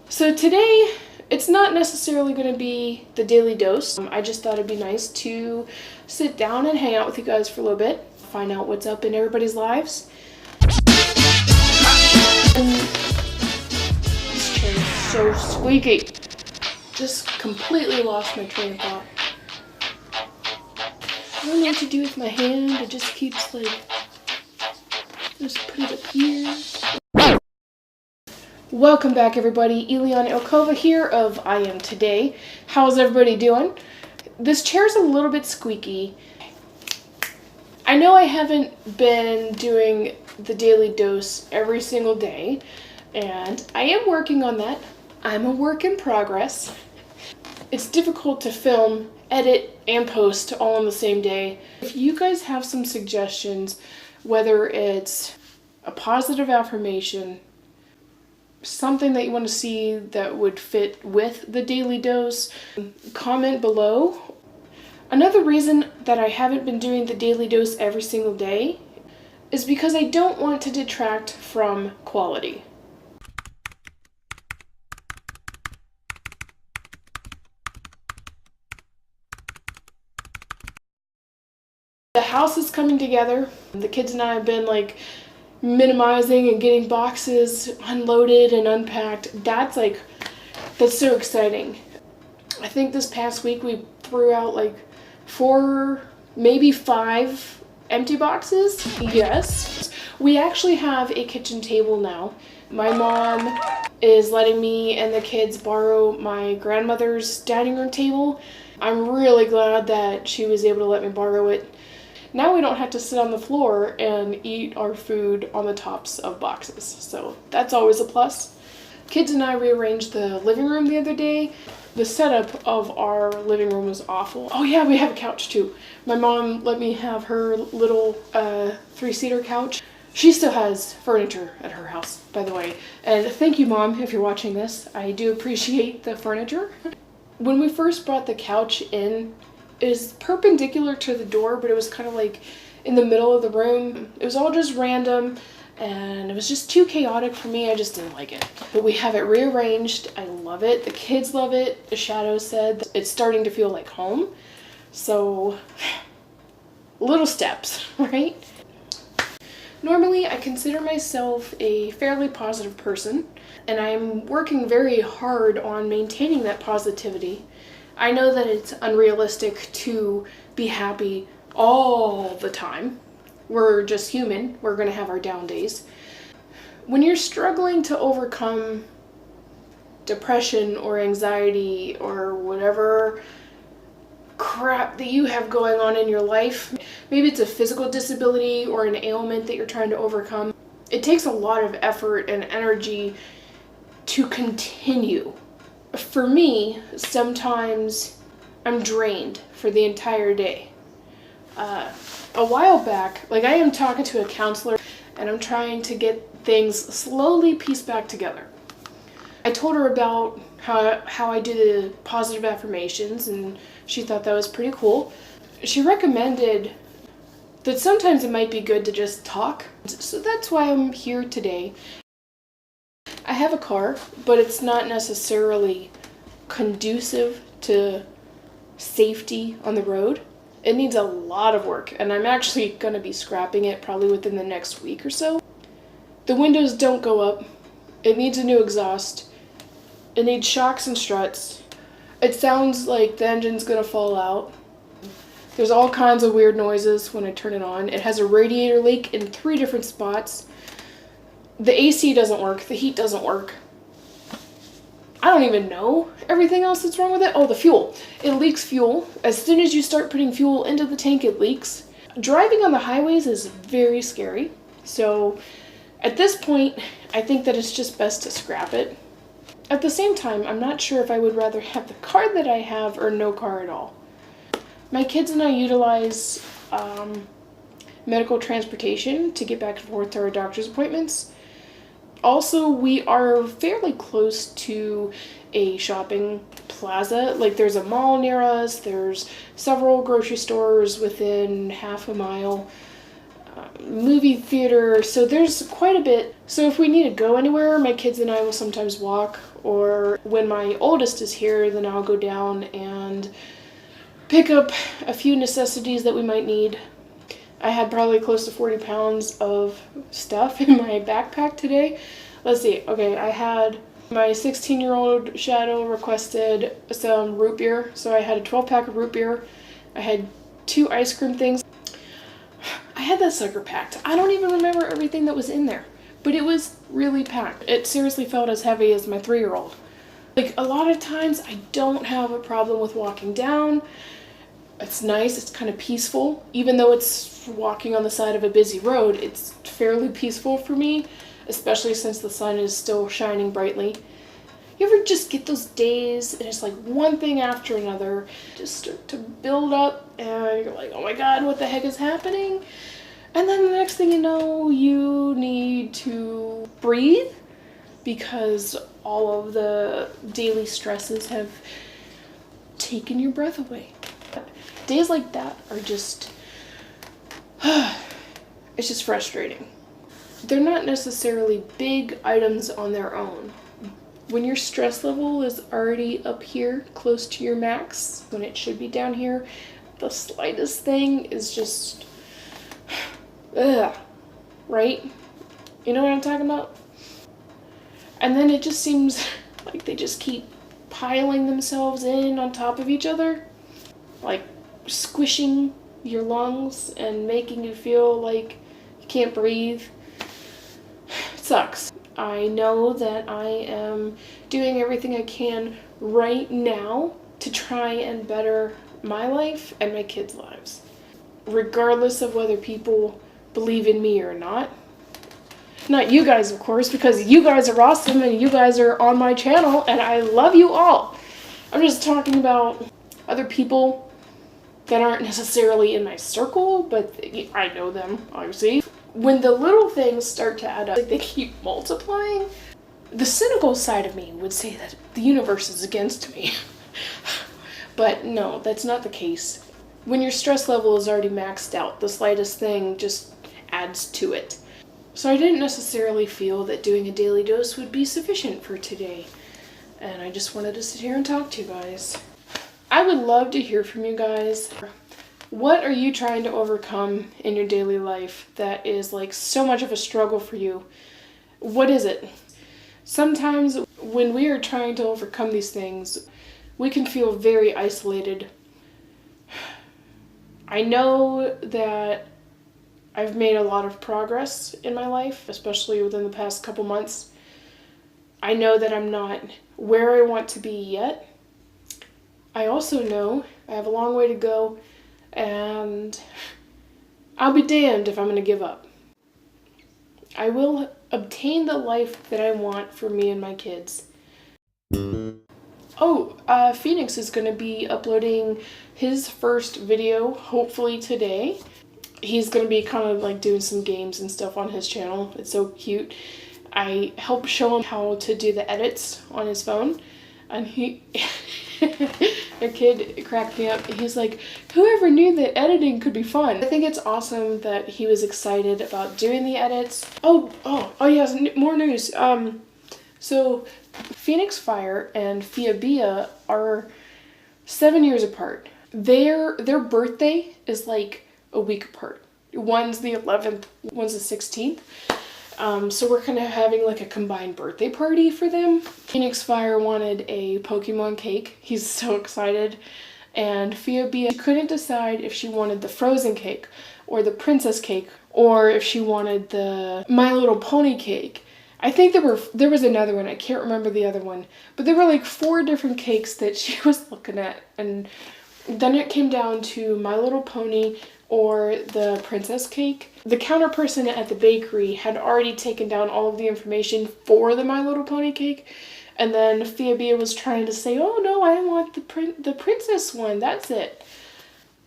So today, it's not necessarily going to be the daily dose. I just thought it'd be nice to sit down and hang out with you guys for a little bit, find out what's up in everybody's lives. And this chair is so squeaky. Just completely lost my train of thought. I don't know what to do with my hand. It just keeps like, just put it up here. Welcome back, everybody. Elyana here of I Am Today. How's everybody doing? This chair's a little bit squeaky. I know I haven't been doing the daily dose every single day, and I am working on that. I'm a work in progress. It's difficult to film, edit, and post all on the same day. If you guys have some suggestions, whether it's a positive affirmation, something that you want to see that would fit with the daily dose, comment below. Another reason that I haven't been doing the daily dose every single day is because I don't want to detract from quality. The house is coming together. The kids and I have been minimizing and getting boxes unloaded and unpacked. That's so exciting. I think this past week we threw out 4, maybe 5 empty boxes. Yes. We actually have a kitchen table now. My mom is letting me and the kids borrow my grandmother's dining room table. I'm really glad that she was able to let me borrow it. Now we don't have to sit on the floor and eat our food on the tops of boxes, so that's always a plus. Kids and I rearranged the living room the other day. The setup of our living room was awful. Oh yeah, we have a couch too. My mom let me have her little 3-seater couch. She still has furniture at her house, by the way. And thank you, Mom, if you're watching this. I do appreciate the furniture. When we first brought the couch in, it was perpendicular to the door, but it was kind of in the middle of the room. It was all just random, and it was just too chaotic for me. I just didn't like it. But we have it rearranged. I love it. The kids love it. The Shadow said it's starting to feel like home. So, little steps, right? Normally, I consider myself a fairly positive person, and I'm working very hard on maintaining that positivity. I know that it's unrealistic to be happy all the time. We're just human. We're going to have our down days. When you're struggling to overcome depression or anxiety or whatever crap that you have going on in your life, maybe it's a physical disability or an ailment that you're trying to overcome, it takes a lot of effort and energy to continue. For me, sometimes I'm drained for the entire day. A while back, I am talking to a counselor and I'm trying to get things slowly pieced back together. I told her about how I do the positive affirmations, and she thought that was pretty cool. She recommended that sometimes it might be good to just talk. So that's why I'm here today. I have a car, but it's not necessarily conducive to safety on the road. It needs a lot of work, and I'm actually going to be scrapping it probably within the next week or so. The windows don't go up. It needs a new exhaust. It needs shocks and struts. It sounds like the engine's going to fall out. There's all kinds of weird noises when I turn it on. It has a radiator leak in 3 different spots. The AC doesn't work. The heat doesn't work. I don't even know everything else that's wrong with it. Oh, the fuel. It leaks fuel. As soon as you start putting fuel into the tank, it leaks. Driving on the highways is very scary. So at this point, I think that it's just best to scrap it. At the same time, I'm not sure if I would rather have the car that I have or no car at all. My kids and I utilize medical transportation to get back and forth to our doctor's appointments. Also, we are fairly close to a shopping plaza. There's a mall near us, there's several grocery stores within half a mile. movie theater, so there's quite a bit. So if we need to go anywhere, my kids and I will sometimes walk, or when my oldest is here, then I'll go down and pick up a few necessities that we might need. I had probably close to 40 pounds of stuff in my backpack today. Let's see. Okay, I had my 16-year-old Shadow requested some root beer, so I had a 12-pack of root beer. I had 2 ice cream things. I had that sucker packed. I don't even remember everything that was in there, but it was really packed. It seriously felt as heavy as my 3-year-old. Like, a lot of times I don't have a problem with walking down. It's nice, it's kind of peaceful. Even though it's walking on the side of a busy road, it's fairly peaceful for me, especially since the sun is still shining brightly. You ever just get those days and it's like one thing after another just start to build up and you're like, oh my god, what the heck is happening? And then the next thing you know, you need to breathe because all of the daily stresses have taken your breath away. Days like that are just, it's just frustrating. They're not necessarily big items on their own. When your stress level is already up here, close to your max, when it should be down here, the slightest thing is just, right? You know what I'm talking about? And then it just seems like they just keep piling themselves in on top of each other, like squishing your lungs and making you feel like you can't breathe. It sucks. I know that I am doing everything I can right now to try and better my life and my kids' lives, regardless of whether people believe in me or not. Not you guys, of course, because you guys are awesome and you guys are on my channel and I love you all. I'm just talking about other people that aren't necessarily in my circle, but I know them, obviously. When the little things start to add up, like they keep multiplying, the cynical side of me would say that the universe is against me. But no, that's not the case. When your stress level is already maxed out, the slightest thing just adds to it. So I didn't necessarily feel that doing a daily dose would be sufficient for today. And I just wanted to sit here and talk to you guys. I would love to hear from you guys. What are you trying to overcome in your daily life that is like so much of a struggle for you? What is it? Sometimes when we are trying to overcome these things, we can feel very isolated. I know that I've made a lot of progress in my life, especially within the past couple months. I know that I'm not where I want to be yet. I also know I have a long way to go, and I'll be damned if I'm going to give up. I will obtain the life that I want for me and my kids. Oh, Phoenix is going to be uploading his first video, hopefully today. He's going to be kind of like doing some games and stuff on his channel. It's so cute. I helped show him how to do the edits on his phone, and he... A kid cracked me up. He's like, whoever knew that editing could be fun? I think it's awesome that he was excited about doing the edits. Oh yes, more news. So Phoenix Fire and Fiabia are 7 years apart. Their birthday is like a week apart. One's the 11th, one's the 16th. So we're kind of having like a combined birthday party for them. Phoenix Fire wanted a Pokemon cake. He's so excited. And Fiabia couldn't decide if she wanted the frozen cake or the princess cake or if she wanted the My Little Pony cake. I think there was another one. I can't remember the other one. But there were like 4 different cakes that she was looking at. And then it came down to My Little Pony or the princess cake. The counter person at the bakery had already taken down all of the information for the My Little Pony cake, and then Fiabia was trying to say, oh no, I want the princess one, that's it.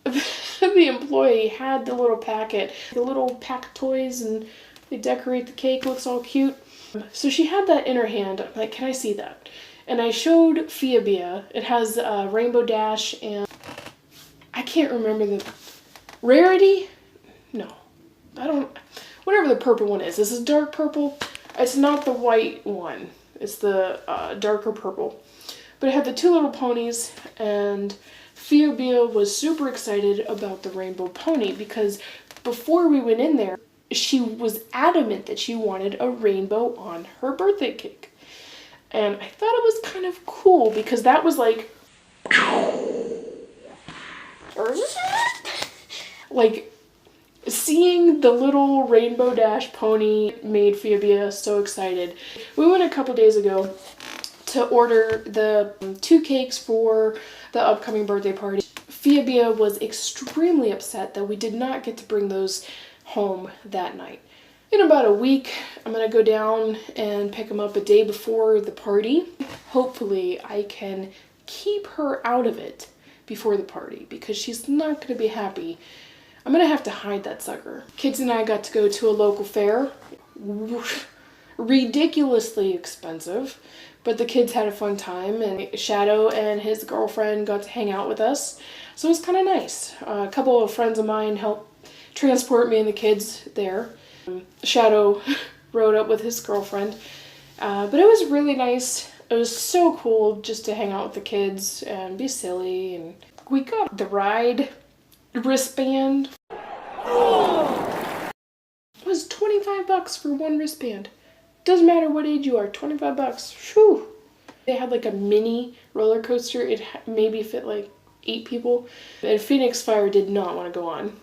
The employee had the little packet, the little pack toys, and they decorate the cake, looks all cute. So she had that in her hand. I'm like, can I see that? And I showed Fiabia. It has Rainbow Dash and I can't remember the Rarity? No. whatever the purple one is. This is dark purple. It's not the white one. It's the darker purple. But it had the two little ponies, and Phoebe was super excited about the rainbow pony because before we went in there, she was adamant that she wanted a rainbow on her birthday cake. And I thought it was kind of cool because that was like seeing the little rainbow dash pony made Phoebe so excited. We went a couple days ago to order the 2 cakes for the upcoming birthday party. Phoebe was extremely upset that we did not get to bring those home that night. In about a week, I'm gonna go down and pick them up a day before the party. Hopefully I can keep her out of it before the party because she's not gonna be happy. I'm gonna have to hide that sucker. Kids and I got to go to a local fair. Ridiculously expensive, but the kids had a fun time, and Shadow and his girlfriend got to hang out with us. So it was kind of nice. A couple of friends of mine helped transport me and the kids there. Shadow rode up with his girlfriend, but it was really nice. It was so cool just to hang out with the kids and be silly. And we got the ride wristband. It was $25 for one wristband. Doesn't matter what age you are, $25. Whew. They had like a mini roller coaster. It maybe fit like 8 people. And Phoenix Fire did not want to go on.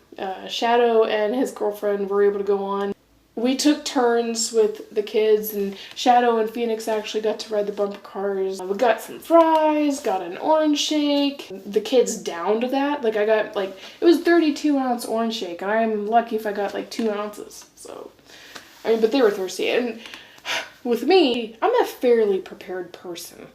Shadow and his girlfriend were able to go on. We took turns with the kids, and Shadow and Phoenix actually got to ride the bumper cars. We got some fries, got an orange shake. The kids downed that. Like I got it was 32-ounce orange shake, and I'm lucky if I got like 2 ounces. So, I mean, but they were thirsty. And with me, I'm a fairly prepared person.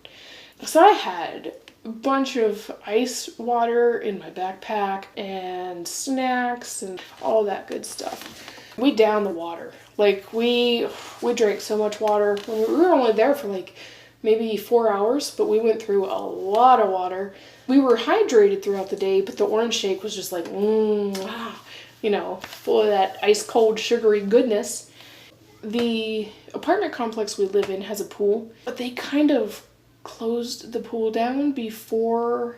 So I had a bunch of ice water in my backpack and snacks and all that good stuff. We downed the water. Like we drank so much water. We were only there for like maybe 4 hours, but we went through a lot of water. We were hydrated throughout the day, but the orange shake was just like, full of that ice cold sugary goodness. The apartment complex we live in has a pool, but they kind of closed the pool down before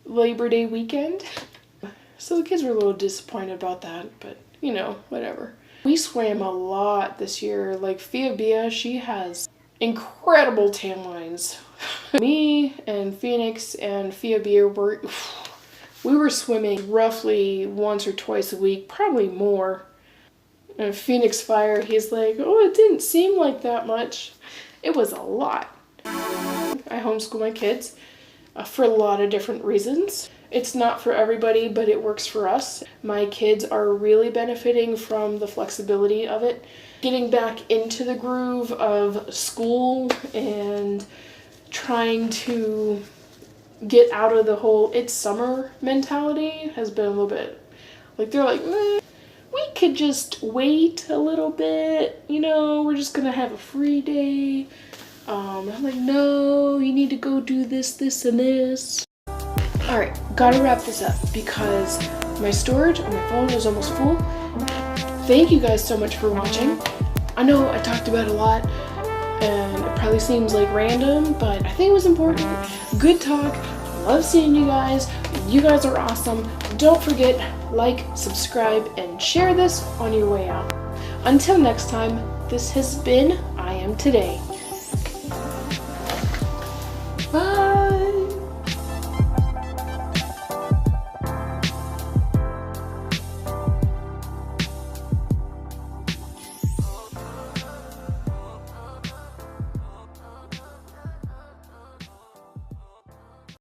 Labor Day weekend. So the kids were a little disappointed about that, but whatever. We swam a lot this year. Like Phoebe, she has incredible tan lines. Me and Phoenix and Phoebe we were swimming roughly once or twice a week, probably more. And Phoenix Fire, he's like, oh, it didn't seem like that much. It was a lot. I homeschool my kids for a lot of different reasons. It's not for everybody, but it works for us. My kids are really benefiting from the flexibility of it. Getting back into the groove of school and trying to get out of the whole it's summer mentality has been a little bit like, they're like, we could just wait a little bit, we're just gonna have a free day. I'm like, no, you need to go do this, and this. All right, gotta wrap this up because my storage on my phone is almost full. Thank you guys so much for watching. I know I talked about a lot and it probably seems like random, but I think it was important. Good talk. Love seeing you guys. You guys are awesome. Don't forget, like, subscribe, and share this on your way out. Until next time, this has been I Am Today. Bye.